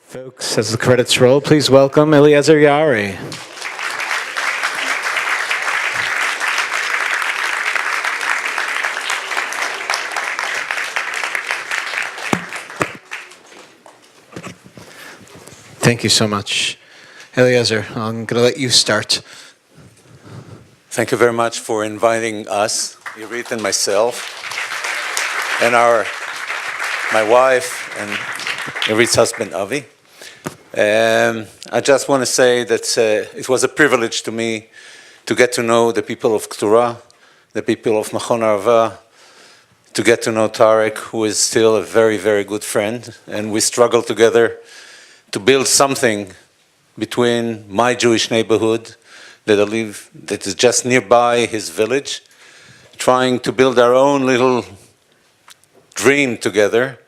Folks, as the credits roll, please welcome Eliezer Yaari. Thank you so much. Eliezer, I'm going to let you start. Thank you very much for inviting us, Irit and myself, and my wife and Irit's husband, Avi. I just want to say that it was a privilege to me to get to know the people of Ktura, the people of Machon Arava, to get to know Tarek, who is still a very, very good friend, and we struggle together to build something between my Jewish neighborhood that is just nearby his village, trying to build our own little dream together.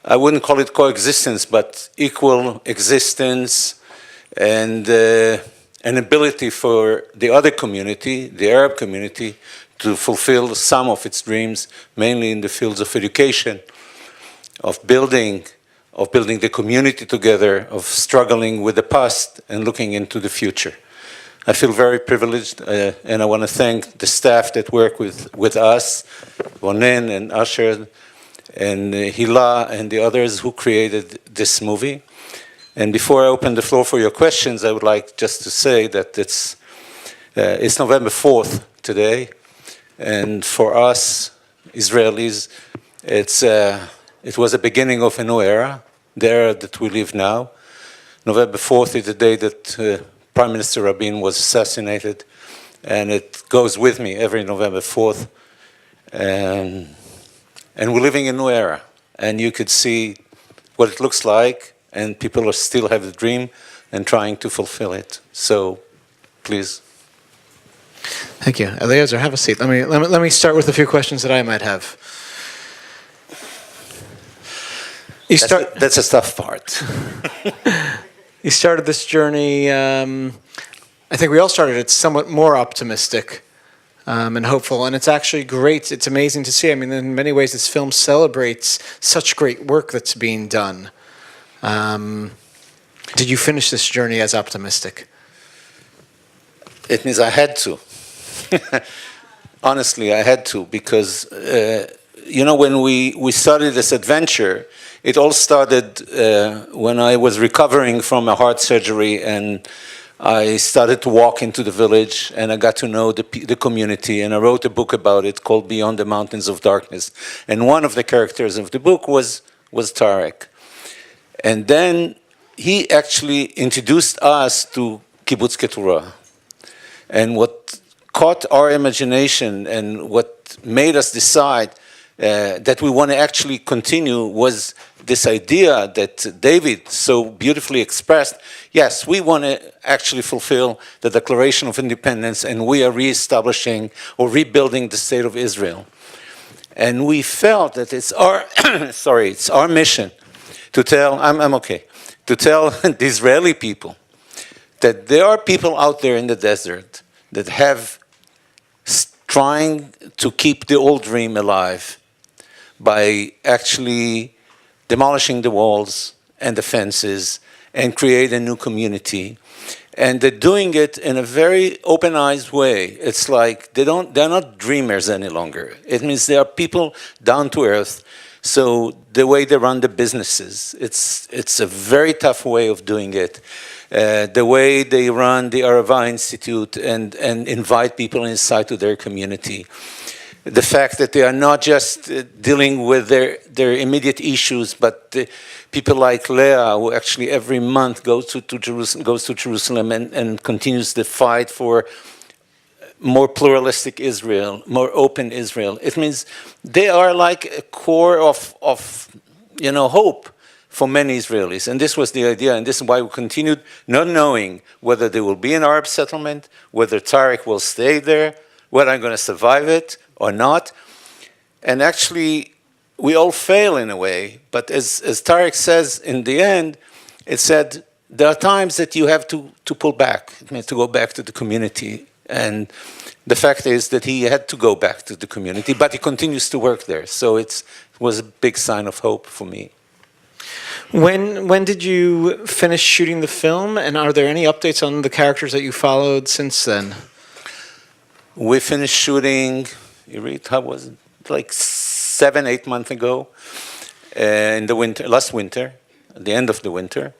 I wouldn't call it coexistence, but equal existence and an ability for the other community, the Arab community, to fulfill some of its dreams, mainly in the fields of education, of building the community together, of struggling with the past and looking into the future. I feel very privileged, and I want to thank the staff that work with us, Ronen and Asher, and Hila and the others who created this movie. And before I open the floor for your questions, I would like just to say that it's November 4th today, and for us Israelis, it was the beginning of a new era, the era that we live now. November 4th is the day that Prime Minister Rabin was assassinated, and it goes with me every November 4th. And we're living in a new era, and you could see what it looks like, and people still have the dream and trying to fulfill it. So, please. Thank you. Eliezer, have a seat. Let me start with a few questions that I might have. That's a tough part. You started this journey, I think we all started it somewhat more optimistic and hopeful, and it's actually great. It's amazing to see. I mean, in many ways, this film celebrates such great work that's being done. Did you finish this journey as optimistic? It means I had to. Honestly, I had to, because, when we started this adventure, it all started when I was recovering from a heart surgery, and I started to walk into the village, and I got to know the community, and I wrote a book about it called Beyond the Mountains of Darkness. And one of the characters of the book was Tarek. And then he actually introduced us to Kibbutz Keturah. And what caught our imagination and what made us decide that we want to actually continue was this idea that David so beautifully expressed. Yes, we want to actually fulfill the Declaration of Independence, and we are reestablishing or rebuilding the state of Israel. And we felt that it's our it's our mission to tell to tell the Israeli people that there are people out there in the desert that have trying to keep the old dream alive by actually demolishing the walls and the fences and create a new community. And they're doing it in a very open-eyed way. It's like they're not dreamers any longer. It means they are people down to earth. So the way they run the businesses, it's a very tough way of doing it. The way they run the Arava Institute and invite people inside to their community. The fact that they are not just dealing with their immediate issues, but people like Leah, who actually every month goes to Jerusalem and continues the fight for more pluralistic Israel, more open Israel. It means they are like a core of hope for many Israelis. And this was the idea, and this is why we continued, not knowing whether there will be an Arab settlement, whether Tarek will stay there, whether I'm going to survive it or not. And actually, we all fail in a way, but as Tarek says in the end, it said, there are times that you have to pull back, it means to go back to the community. And the fact is that he had to go back to the community, but he continues to work there. So it was a big sign of hope for me. When did you finish shooting the film, and are there any updates on the characters that you followed since then? We finished shooting, how was it? Like 7, 8 months ago, in the winter, last winter, at the end of the winter.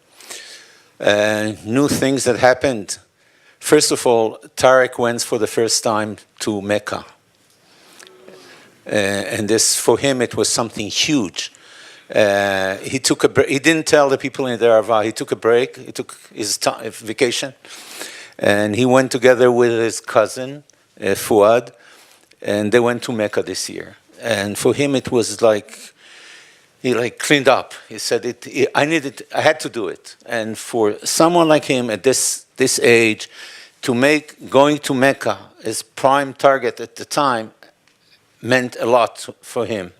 New things that happened. First of all, Tarek went for the first time to Mecca. And this, for him, it was something huge. He took a break. He didn't tell the people in the Arava. He took a break. He took his vacation. And he went together with his cousin, Fuad, and they went to Mecca this year. And for him, it was like, he like cleaned up. He said, I had to do it. And for someone like him at this age, to make going to Mecca his prime target at the time meant a lot for him.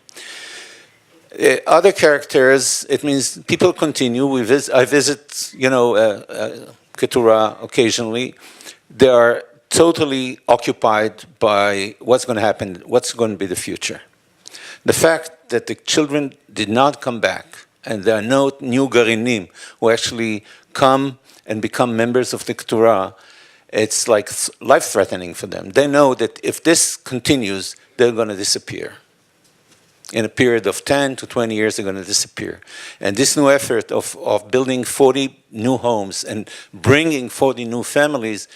Other characters, it means people continue. I visit, Keturah occasionally. They are totally occupied by what's going to happen, what's going to be the future. The fact that the children did not come back, and there are no new Garinim who actually come and become members of the Keturah, it's like life-threatening for them. They know that if this continues, they're going to disappear. In a period of 10 to 20 years, they're going to disappear. And this new effort of building 40 new homes and bringing 40 new families,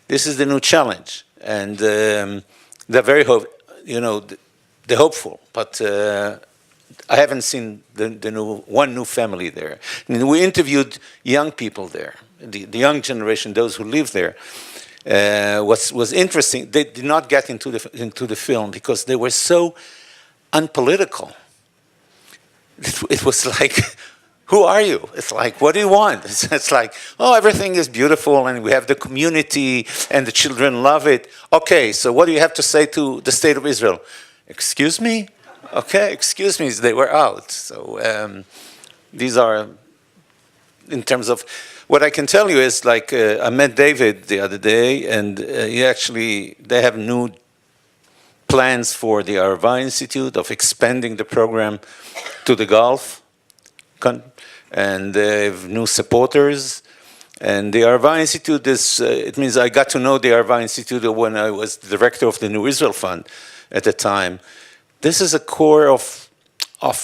this is the new challenge. And they're very they're hopeful, but I haven't seen one new family there. And we interviewed young people there, the young generation, those who live there. Was interesting. They did not get into the film because they were so unpolitical. It was like, who are you? It's like, what do you want? It's like, oh, everything is beautiful and we have the community and the children love it. Okay, so what do you have to say to the state of Israel? Excuse me? Okay, excuse me, they were out. So these are, in terms of, what I can tell you is like, I met David the other day and they have new plans for the Arava Institute of expanding the program to the Gulf, and they have new supporters. And the Arava Institute is, it means I got to know the Arava Institute when I was the director of the New Israel Fund at the time. This is a core of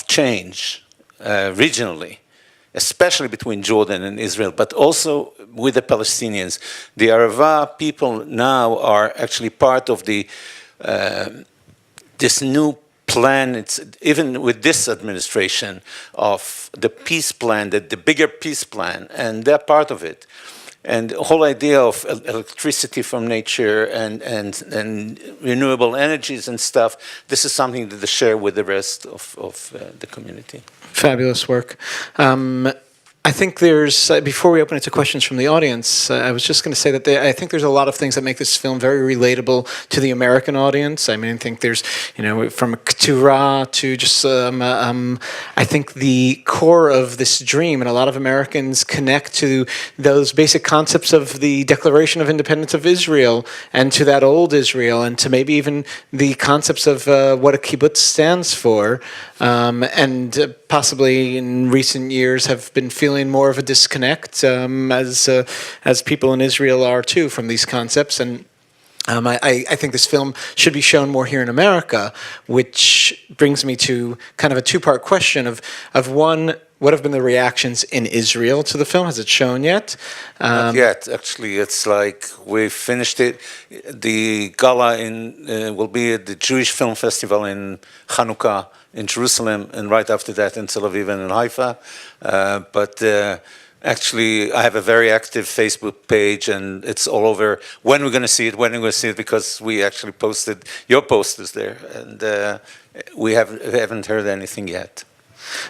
change regionally, especially between Jordan and Israel, but also with the Palestinians. The Arava people now are actually part of this new plan. It's even with this administration of the peace plan, the bigger peace plan, and they're part of it. And the whole idea of electricity from nature and renewable energies and stuff, this is something that they share with the rest of the community. Fabulous work. I think there's, before we open it to questions from the audience, I was just going to say that I think there's a lot of things that make this film very relatable to the American audience. I mean, I think there's, from Keturah to just, I think the core of this dream, and a lot of Americans connect to those basic concepts of the Declaration of Independence of Israel, and to that old Israel, and to maybe even the concepts of what a kibbutz stands for, and possibly in recent years have been feeling more of a disconnect, as people in Israel are too, from these concepts. And I think this film should be shown more here in America, which brings me to kind of a two-part question of one, what have been the reactions in Israel to the film? Has it shown yet? Not yet, actually. It's like we finished it. The gala will be at the Jewish Film Festival in Hanukkah in Jerusalem, and right after that in Tel Aviv and in Haifa. But actually, I have a very active Facebook page, and it's all over. When we're going to see it, because we actually posted your posters there, and we haven't heard anything yet.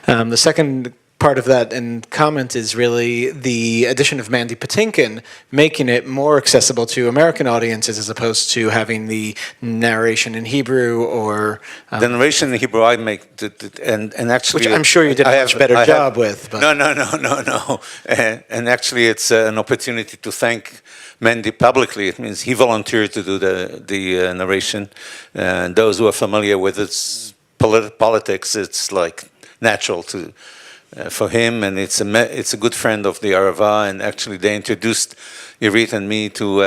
The second part of that and comment is really the addition of Mandy Patinkin, making it more accessible to American audiences as opposed to having the narration in Hebrew or... the narration in Hebrew I make, and actually... Which I'm sure you did a much better job with. But. No. And actually it's an opportunity to thank Mandy publicly. It means he volunteered to do the narration. And those who are familiar with its politics, it's like natural for him, and it's a good friend of the Arava, and actually they introduced Irit and me to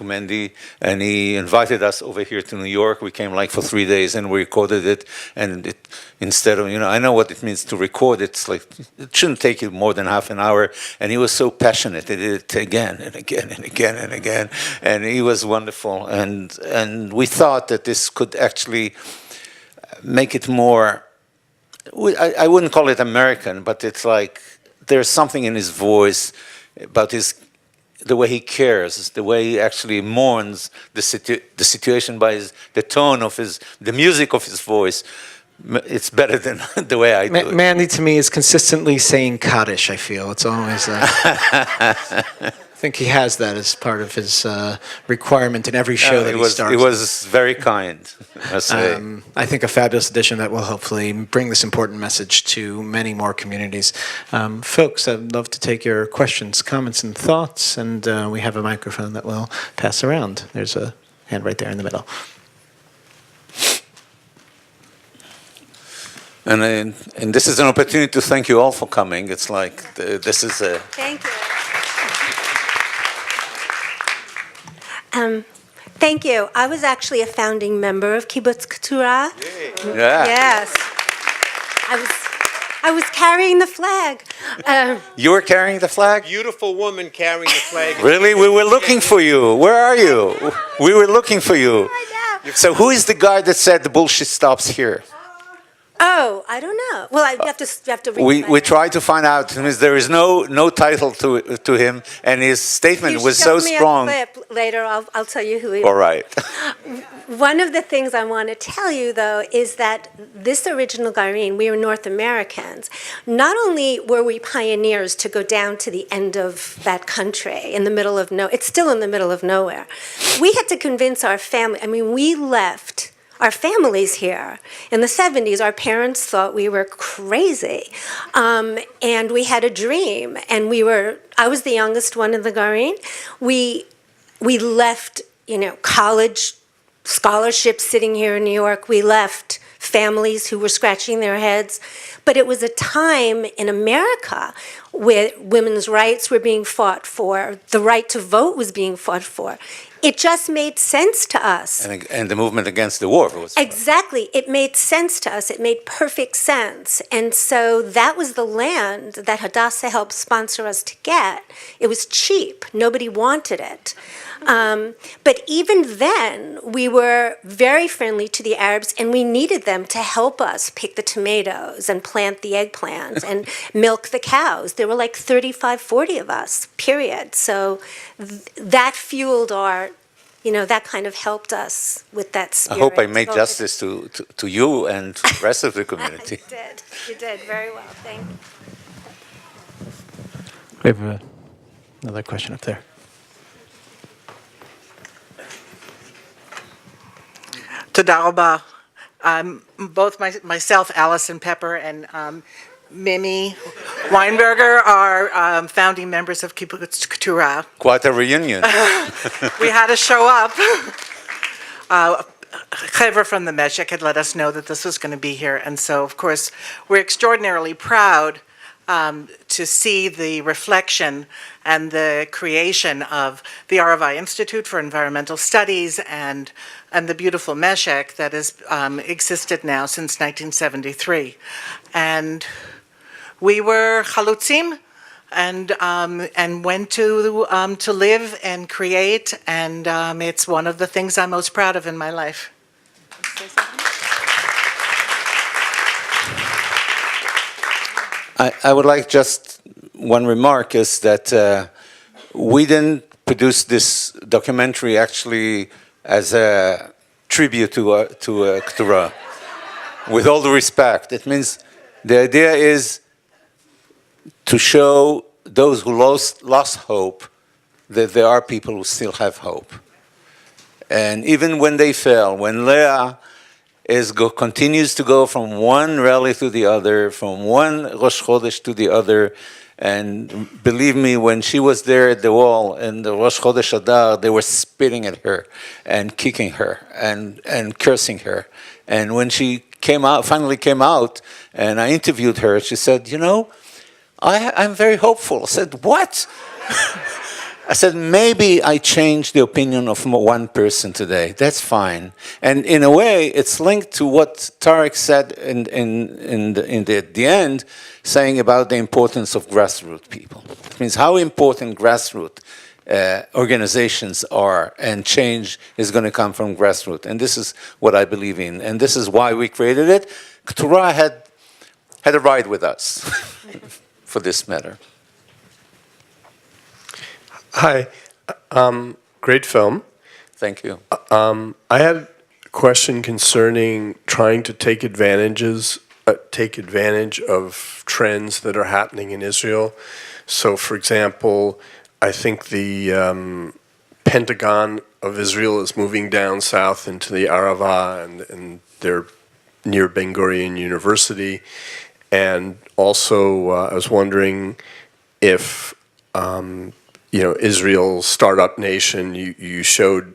Mendy, and he invited us over here to New York. We came like for 3 days, and we recorded it, and instead of, I know what it means to record, it's like, it shouldn't take you more than half an hour, and he was so passionate, he did it again and again and again and again, and he was wonderful, and we thought that this could actually make it more, I wouldn't call it American, but it's like there's something in his voice about the way he cares, the way he actually mourns the situation by the tone of the music of his voice. It's better than the way I do it. Mandy to me is consistently saying Kaddish, I feel. It's always I think he has that as part of his requirement in every show that he starts. It was very kind, I say. I think a fabulous addition that will hopefully bring this important message to many more communities. Folks, I'd love to take your questions, comments, and thoughts, and we have a microphone that will pass around. There's a hand right there in the middle. And this is an opportunity to thank you all for coming. It's like, this is a... Thank you. Thank you. I was actually a founding member of Kibbutz Keturah. Yeah. Yes. I was carrying the flag. You were carrying the flag? Beautiful woman carrying the flag. Really? We were looking for you. Where are you? We were looking for you. I know. So who is the guy that said the bullshit stops here? Oh, I don't know. Well, you have to read. We tried to find out. There is no title to him, and his statement was so strong. You show me a clip later. I'll tell you who he All right. One of the things I want to tell you, though, is that this original Garin, we were North Americans. Not only were we pioneers to go down to the end of that country, in the middle of it's still in the middle of nowhere. We had to convince our family. I mean, we left our families here. In the 70s, our parents thought we were crazy. And we had a dream. And I was the youngest one in the Garin. We left, college scholarships sitting here in New York. We left families who were scratching their heads. But it was a time in America where women's rights were being fought for, the right to vote was being fought for. It just made sense to us. And the movement against the war. Exactly. It made sense to us. It made perfect sense. And so that was the land that Hadassah helped sponsor us to get. It was cheap. Nobody wanted it. But even then, we were very friendly to the Arabs, and we needed them to help us pick the tomatoes and plant the eggplants and milk the cows. There were like 35, 40 of us, period. So that fueled our, that kind of helped us with that spirit. I hope I made justice to you and the rest of the community. You did very well. Thank you. We have another question up there. Toda Rabah. Both myself, Alison Pepper, and Mimi Weinberger are founding members of Kibbutz Keturah. Quite a reunion. We had to show up. Chevra from the Meshek had let us know that this was going to be here, and so, of course, we're extraordinarily proud to see the reflection and the creation of the Arava Institute for Environmental Studies and the beautiful Meshek that has existed now since 1973. And we were chalutzim and went to live and create, and it's one of the things I'm most proud of in my life. I would like just one remark is that we didn't produce this documentary actually as a tribute to Keturah. With all due respect, it means the idea is to show those who lost hope that there are people who still have hope. And even when they fail, when Leah continues to go from one rally to the other, from one Rosh Chodesh to the other, and believe me, when she was there at the wall in the Rosh Chodesh Adar, they were spitting at her and kicking her and cursing her. And when she finally came out, and I interviewed her, she said, I'm very hopeful. I said, what? I said, maybe I changed the opinion of one person today. That's fine. And in a way, it's linked to what Tarek said at the end, saying about the importance of grassroots people. It means how important grassroots organizations are, and change is going to come from grassroots. And this is what I believe in. And this is why we created it. Keturah had a ride with us for this matter. Hi. Great film. Thank you. I had a question concerning trying to take advantage of trends that are happening in Israel. So, for example, I think the Pentagon of Israel is moving down south into the Arava, and they're near Ben Gurion University. And also, I was wondering if Israel Startup Nation, you showed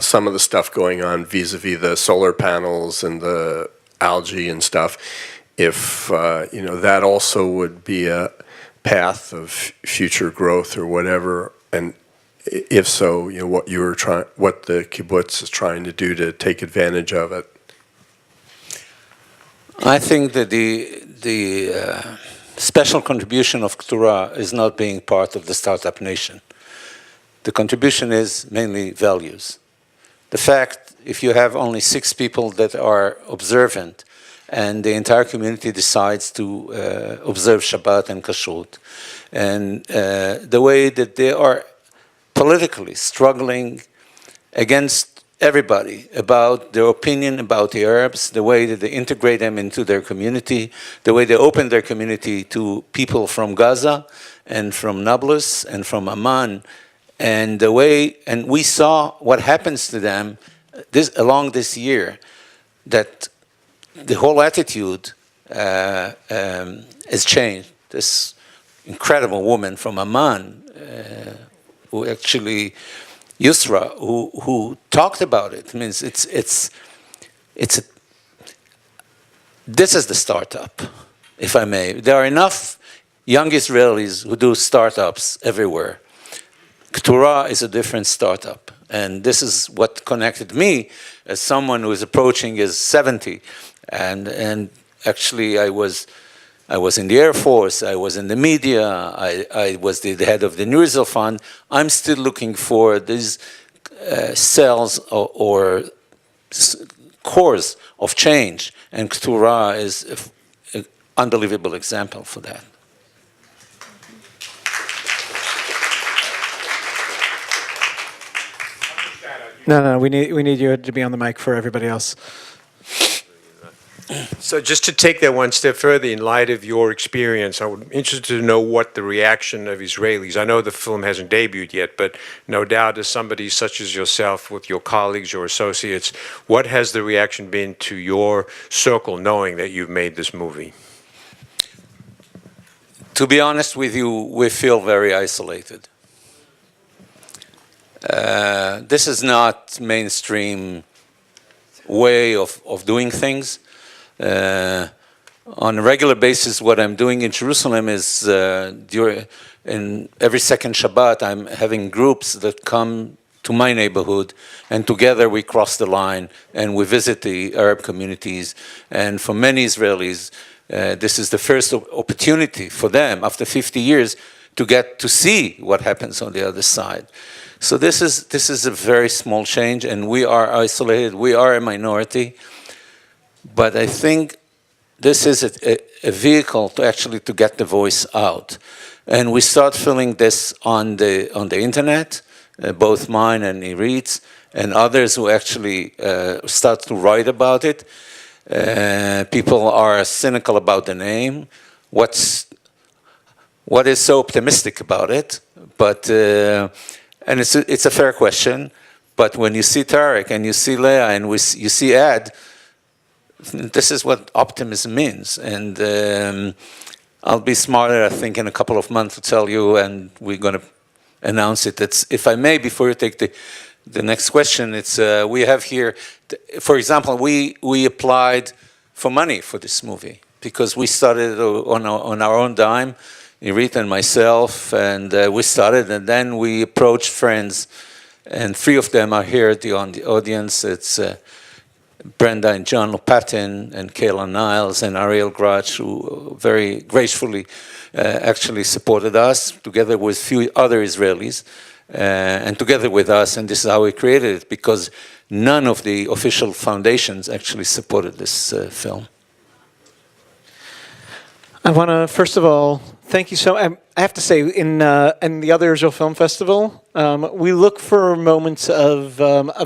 some of the stuff going on vis-a-vis the solar panels and the algae and stuff. If, that also would be a path of future growth or whatever, and if so, what the kibbutz is trying to do to take advantage of it. I think that the special contribution of Keturah is not being part of the startup nation. The contribution is mainly values. The fact, if you have only 6 people that are observant, and the entire community decides to observe Shabbat and Kashrut, and the way that they are politically struggling against everybody about their opinion about the Arabs, the way that they integrate them into their community, the way they open their community to people from Gaza and from Nablus and from Amman, and the way, and we saw what happens to them along this year, that the whole attitude has changed. This incredible woman from Amman, who actually, Yusra, who talked about it. I mean, this is the startup, if I may. There are enough young Israelis who do startups everywhere. Keturah is a different startup. And this is what connected me as someone who is approaching his 70. And actually I was in the Air Force, I was in the media, I was the head of the New Israel Fund. I'm still looking for these cells or cores of change, and Keturah is an unbelievable example for that. No, we need you to be on the mic for everybody else. So just to take that one step further, in light of your experience, I'm interested to know what the reaction of Israelis. I know the film hasn't debuted yet, but no doubt as somebody such as yourself with your colleagues or associates, what has the reaction been to your circle knowing that you've made this movie? To be honest with you, we feel very isolated. This is not mainstream way of doing things. On a regular basis, what I'm doing in Jerusalem is in every second Shabbat, I'm having groups that come to my neighborhood, and together we cross the line and we visit the Arab communities. And for many Israelis, this is the first opportunity for them after 50 years to get to see what happens on the other side. So this is a very small change, and we are isolated. We are a minority. But I think this is a vehicle to actually to get the voice out. And we start feeling this on the internet, both mine and Irit's, and others who actually start to write about it. People are cynical about the name. What is so optimistic about it? But and it's a fair question. But when you see Tarek and you see Leah and you see Ed, this is what optimism means. And I'll be smarter, I think, in a couple of months to tell you, and we're going to announce it. It's, if I may, before you take the next question, it's we have here, for example, we applied for money for this movie. because we started on our own dime, Irit and myself, and we started, and then we approached friends, and 3 of them are here on the audience. It's Brenda and John Lopatin, and Kayla Niles, and Ariel Grach, who very gracefully actually supported us, together with a few other Israelis, and together with us, and this is how we created it, because none of the official foundations actually supported this film. I want to, first of all, thank you so much. I have to say, in the other Israel Film Festival, we look for moments of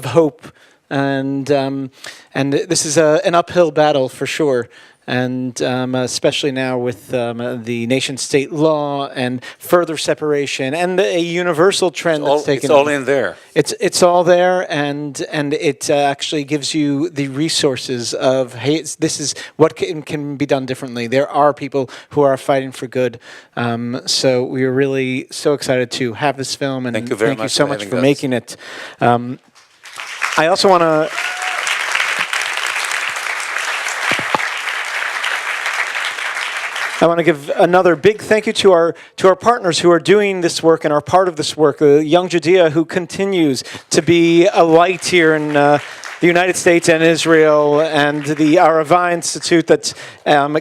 hope, and this is an uphill battle for sure. And especially now with the nation-state law and further separation and a universal trend that's taken. It's all in there. It's all there, and it actually gives you the resources of, hey, this is what can be done differently. There are people who are fighting for good. So we are really so excited to have this film, and thank you very much so much for us. making it. I also want to. I want to give another big thank you to our partners who are doing this work and are part of this work. Young Judea, who continues to be a light here in the United States and Israel, and the Arava Institute that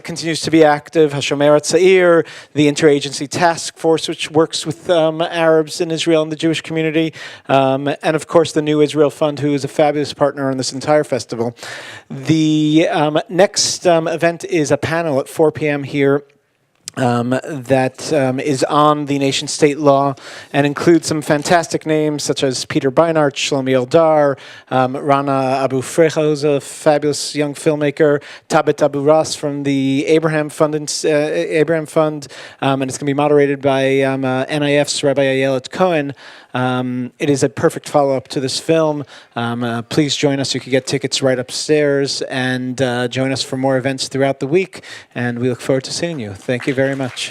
continues to be active, Hashomer Tzair, the Interagency Task Force, which works with Arabs in Israel and the Jewish community, and of course the New Israel Fund, who is a fabulous partner on this entire festival. The next event is a panel at 4 p.m. here that is on the nation-state law and includes some fantastic names such as Peter Beinart, Shlomi Eldar, Rana Abu Frecha, who's a fabulous young filmmaker, Tabet Abu Ras from the Abraham Fund, and it's going to be moderated by NIF's Rabbi Ayelet Cohen. It is a perfect follow-up to this film. Please join us. You can get tickets right upstairs, and join us for more events throughout the week. And we look forward to seeing you. Thank you very much.